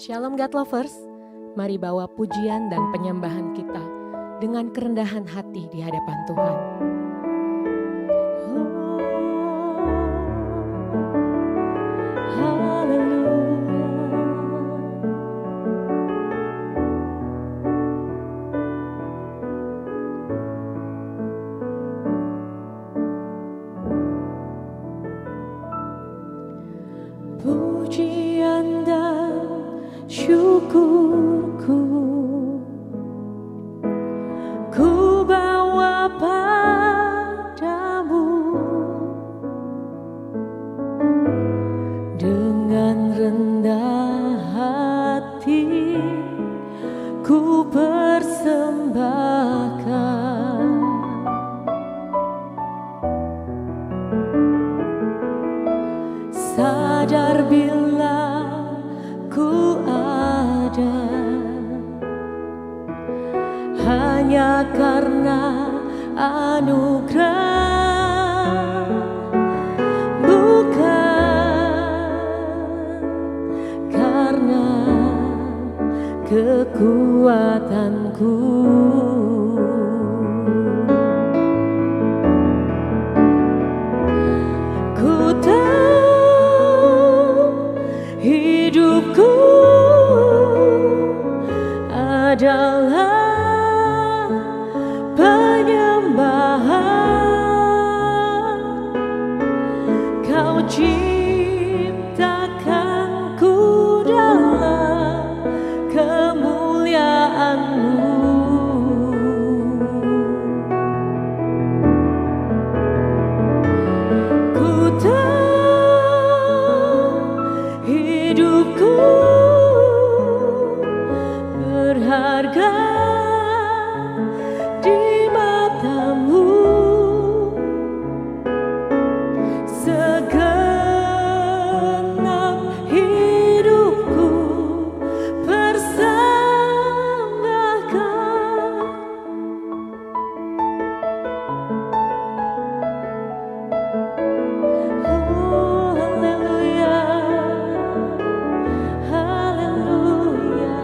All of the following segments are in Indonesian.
Shalom God Lovers, mari bawa pujian dan penyembahan kita dengan kerendahan hati di hadapan Tuhan. Pujian dan syukurku ku bawa padamu dengan rendah hati ku persembahkan sadar bila ku ada hanya karena anugerah, bukan karena kekuatanku. Ku tahu hidupku adalah penyembahan. Kau ciptakanku dalam kemuliaan-Mu. Ku tahu hidupku berharga di mata-Mu. Segenap hidupku persembahkan. Oh, haleluya, haleluya.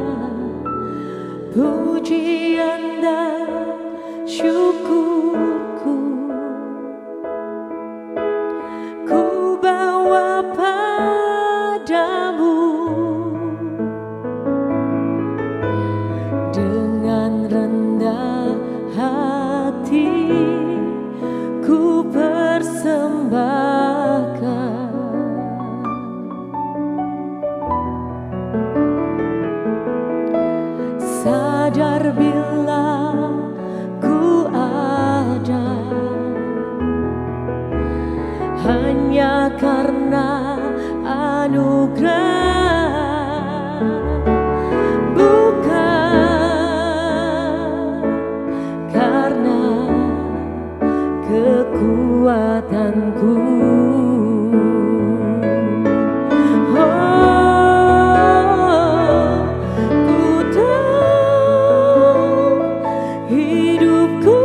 Puji pujian dan syukurku ku bawa padamu dengan rendah hati ku persembahkan. Sadar bila ku ada hanya karena anugerah, bukan karena kekuatanku. Hidupku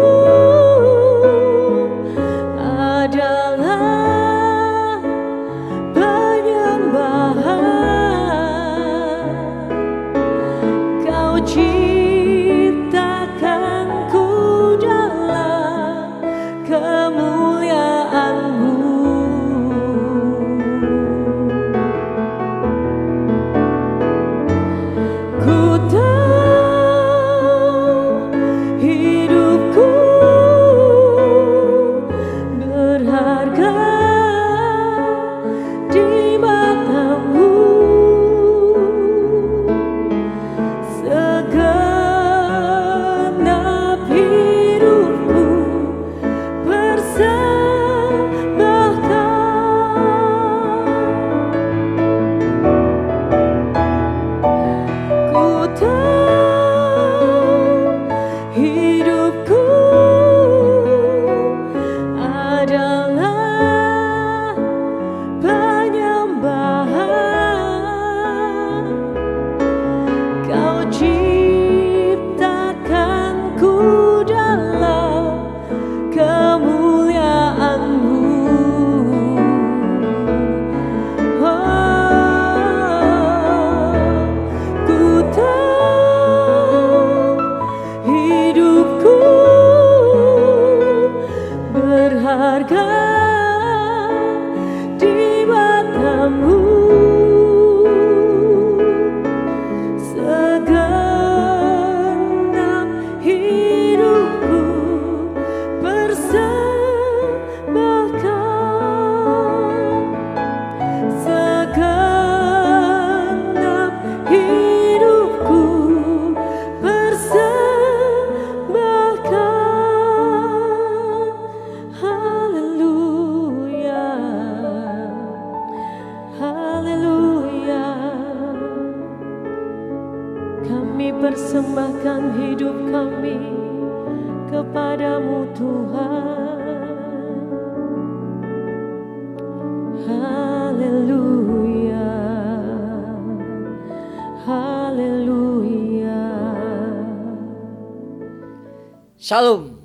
adalah penyembahan. Kau ciptakanku dalam kemuliaan-Mu. Ku hidupku berharga di mata-Mu. Segenap hidupku persembahkan. Ku hidupku adalah penyembahan. Kau ciptakanku dalam kemuliaan-Mu. Ku hidupku berharga di mata-Mu. Segenap hidupku persembahkan. Segenap hidupku persembahkan. Haleluya, haleluya. Kami persembahkan hidup kami kepadamu Tuhan. Haleluya, haleluya. Shalom,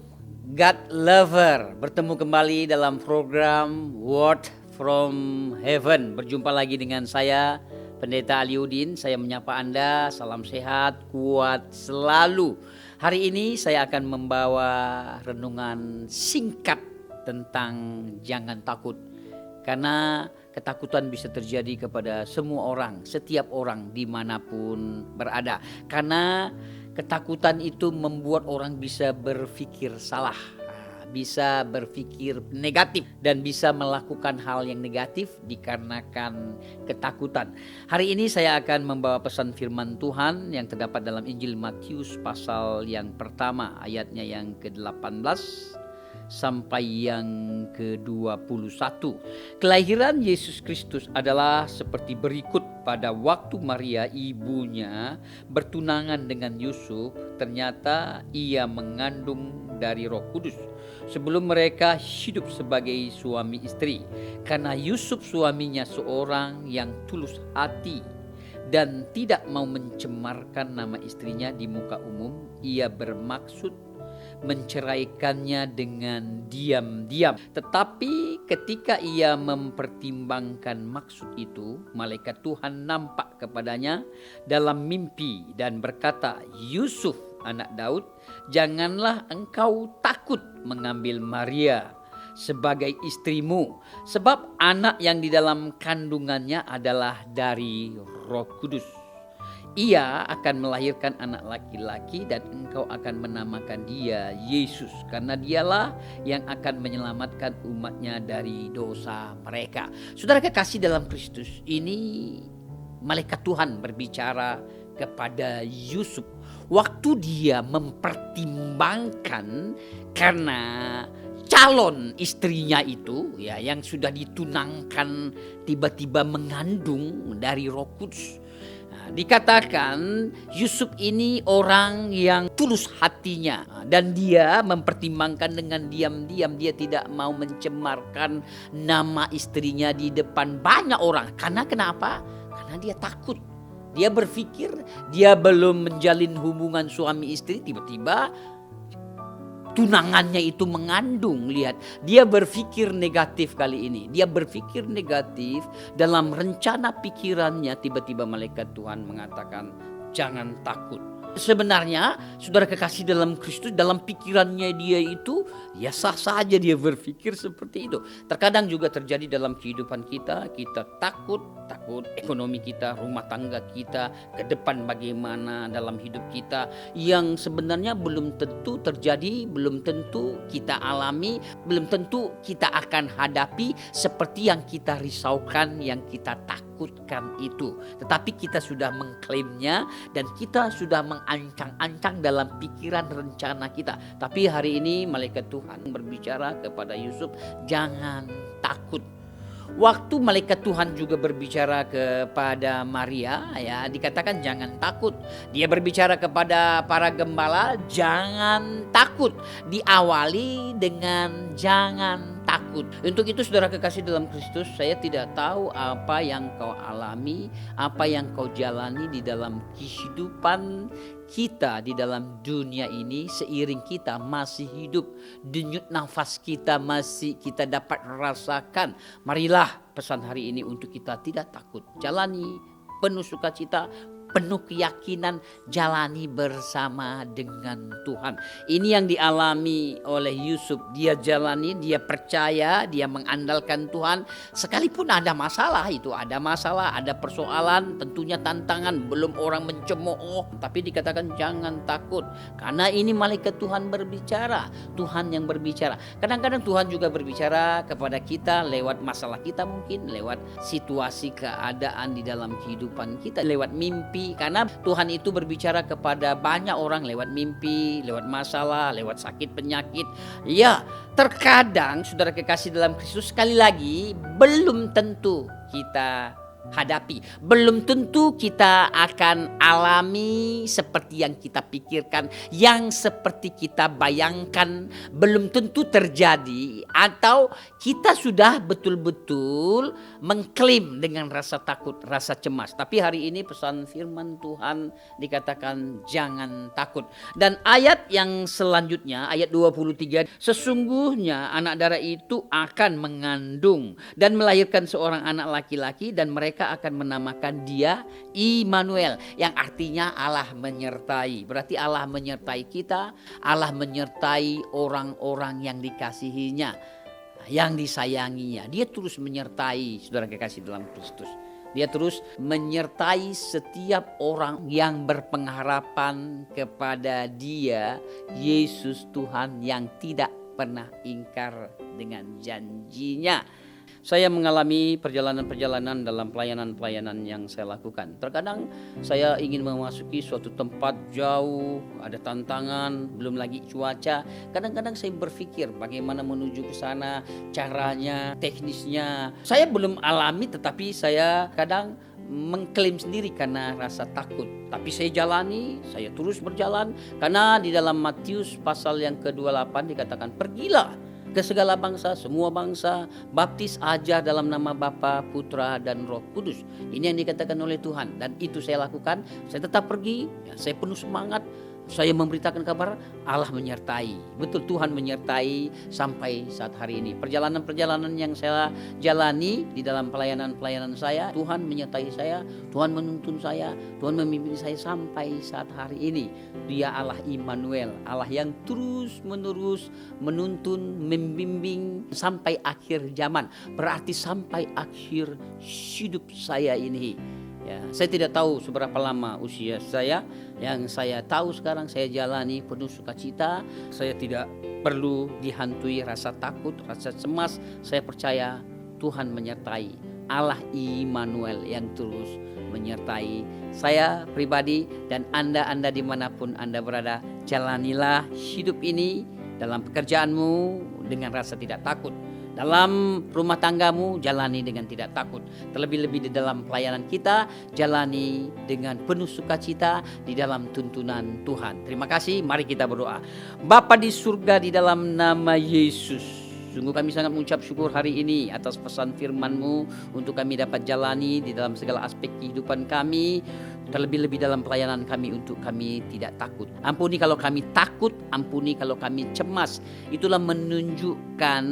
God Lover. Bertemu kembali dalam program Word from Heaven. Berjumpa lagi dengan saya, Pendeta Aliudin. Saya menyapa Anda, salam sehat, kuat selalu. Hari ini saya akan membawa renungan singkat tentang jangan takut. Karena ketakutan bisa terjadi kepada semua orang, setiap orang dimanapun berada. Karena ketakutan itu membuat orang bisa berpikir salah, bisa berpikir negatif, dan bisa melakukan hal yang negatif dikarenakan ketakutan. Hari ini saya akan membawa pesan firman Tuhan yang terdapat dalam Injil Matius pasal yang pertama, ayatnya yang ke-18 sampai yang ke-21. Kelahiran Yesus Kristus adalah seperti berikut. Pada waktu Maria ibunya bertunangan dengan Yusuf, ternyata ia mengandung dari Roh Kudus sebelum mereka hidup sebagai suami istri. Karena Yusuf suaminya seorang yang tulus hati dan tidak mau mencemarkan nama istrinya di muka umum, ia bermaksud menceraikannya dengan diam-diam. Tetapi ketika ia mempertimbangkan maksud itu, malaikat Tuhan nampak kepadanya dalam mimpi dan berkata, "Yusuf, anak Daud, janganlah engkau takut mengambil Maria sebagai istrimu, sebab anak yang di dalam kandungannya adalah dari Roh Kudus. Ia akan melahirkan anak laki-laki dan engkau akan menamakan dia Yesus, karena dialah yang akan menyelamatkan umatnya dari dosa mereka. Saudara kekasih dalam Kristus, ini malaikat Tuhan berbicara kepada Yusuf waktu dia mempertimbangkan karena calon istrinya itu ya yang sudah ditunangkan tiba-tiba mengandung dari Roh Kudus. Dikatakan Yusuf ini orang yang tulus hatinya dan dia mempertimbangkan dengan diam-diam, dia tidak mau mencemarkan nama istrinya di depan banyak orang. Karena kenapa? Karena dia takut. Dia berpikir dia belum menjalin hubungan suami istri, tiba-tiba tunangannya itu mengandung. Lihat, dia berpikir negatif kali ini. Dia berpikir negatif dalam rencana pikirannya. Tiba-tiba malaikat Tuhan mengatakan, jangan takut. Sebenarnya saudara kekasih dalam Kristus, dalam pikirannya dia itu ya sah saja dia berpikir seperti itu. Terkadang juga terjadi dalam kehidupan kita. Kita takut ekonomi kita, rumah tangga kita, ke depan bagaimana dalam hidup kita, yang sebenarnya belum tentu terjadi, belum tentu kita alami, belum tentu kita akan hadapi seperti yang kita risaukan, yang kita takutkan itu. Tetapi kita sudah mengklaimnya dan kita sudah mengancang-ancang dalam pikiran rencana kita. Tapi hari ini malaikat Tuhan berbicara kepada Yusuf, jangan takut. Waktu malaikat Tuhan juga berbicara kepada Maria, ya dikatakan jangan takut. Dia berbicara kepada para gembala, jangan takut. Diawali dengan jangan takut. Untuk itu saudara kekasih dalam Kristus, saya tidak tahu apa yang kau alami, apa yang kau jalani di dalam kehidupan kita di dalam dunia ini. Seiring kita masih hidup, denyut nafas kita masih kita dapat rasakan. Marilah pesan hari ini untuk kita tidak takut, jalani penuh sukacita, penuh keyakinan, jalani bersama dengan Tuhan. Ini yang dialami oleh Yusuf. Dia jalani, dia percaya, dia mengandalkan Tuhan. Sekalipun ada masalah, itu ada masalah, ada persoalan, tentunya tantangan, belum orang mencemooh, tapi dikatakan jangan takut. Karena ini malaikat Tuhan berbicara, Tuhan yang berbicara. Kadang-kadang Tuhan juga berbicara kepada kita lewat masalah kita, mungkin lewat situasi keadaan di dalam kehidupan kita, lewat mimpi. Karena Tuhan itu berbicara kepada banyak orang lewat mimpi, lewat masalah, lewat sakit penyakit. Ya, terkadang saudara kekasih dalam Kristus, sekali lagi belum tentu kita hadapi, belum tentu kita akan alami seperti yang kita pikirkan, yang seperti kita bayangkan, belum tentu terjadi, atau kita sudah betul-betul mengklaim dengan rasa takut, rasa cemas. Tapi hari ini pesan firman Tuhan dikatakan jangan takut. Dan ayat yang selanjutnya, ayat 23, sesungguhnya anak darah itu akan mengandung dan melahirkan seorang anak laki-laki dan mereka akan menamakan dia Immanuel, yang artinya Allah menyertai. Berarti Allah menyertai kita, Allah menyertai orang-orang yang dikasihinya, yang disayanginya. Dia terus menyertai saudara kekasih dalam Kristus. Dia terus menyertai setiap orang yang berpengharapan kepada Dia, Yesus Tuhan yang tidak pernah ingkar dengan janjinya. Saya mengalami perjalanan-perjalanan dalam pelayanan-pelayanan yang saya lakukan. Terkadang saya ingin memasuki suatu tempat jauh, ada tantangan, belum lagi cuaca. Kadang-kadang saya berpikir bagaimana menuju ke sana, caranya, teknisnya. Saya belum alami, tetapi saya kadang mengklaim sendiri karena rasa takut. Tapi saya jalani, saya terus berjalan. Karena di dalam Matius pasal yang ke-28 dikatakan, pergilah ke segala bangsa, semua bangsa, baptis ajar dalam nama Bapa, Putra, dan Roh Kudus. Ini yang dikatakan oleh Tuhan, dan itu saya lakukan. Saya tetap pergi, ya, saya penuh semangat. saya memberitakan kabar, Allah menyertai. Betul, Tuhan menyertai sampai saat hari ini. Perjalanan-perjalanan yang saya jalani di dalam pelayanan-pelayanan saya, Tuhan menyertai saya, Tuhan menuntun saya, Tuhan memimpin saya sampai saat hari ini. Dia Allah Immanuel, Allah yang terus-menerus menuntun, membimbing sampai akhir zaman. Berarti sampai akhir hidup saya ini. Ya, saya tidak tahu seberapa lama usia saya. Yang saya tahu sekarang saya jalani penuh sukacita. Saya tidak perlu dihantui rasa takut, rasa cemas. Saya percaya Tuhan menyertai. Allah Immanuel yang terus menyertai saya pribadi dan Anda dimanapun Anda berada. Jalanilah hidup ini dalam pekerjaanmu dengan rasa tidak takut. Dalam rumah tanggamu, jalani dengan tidak takut. Terlebih-lebih di dalam pelayanan kita, jalani dengan penuh sukacita di dalam tuntunan Tuhan. Terima kasih, mari kita berdoa. Bapa di surga, di dalam nama Yesus, sungguh kami sangat mengucap syukur hari ini atas pesan firman-Mu untuk kami dapat jalani di dalam segala aspek kehidupan kami. Terlebih-lebih dalam pelayanan kami untuk kami tidak takut. Ampuni kalau kami takut, ampuni kalau kami cemas. Itulah menunjukkan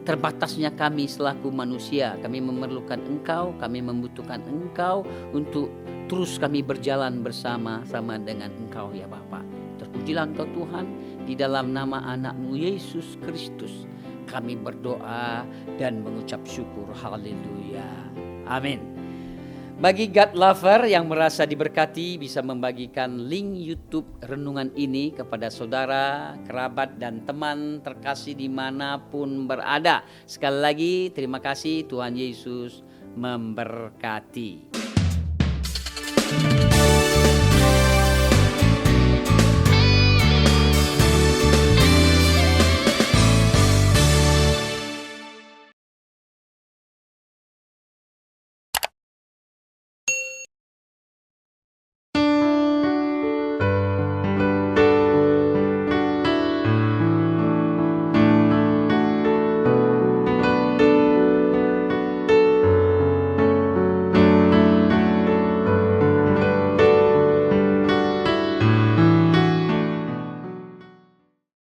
terbatasnya kami selaku manusia. Kami memerlukan Engkau, kami membutuhkan Engkau untuk terus kami berjalan bersama-sama dengan Engkau ya Bapa. Terpujilah Engkau Tuhan, di dalam nama anak-Mu Yesus Kristus kami berdoa dan mengucap syukur. Haleluya. Amin. Bagi God lover yang merasa diberkati, bisa membagikan link YouTube renungan ini kepada saudara, kerabat, dan teman terkasih dimanapun berada. Sekali lagi terima kasih, Tuhan Yesus memberkati.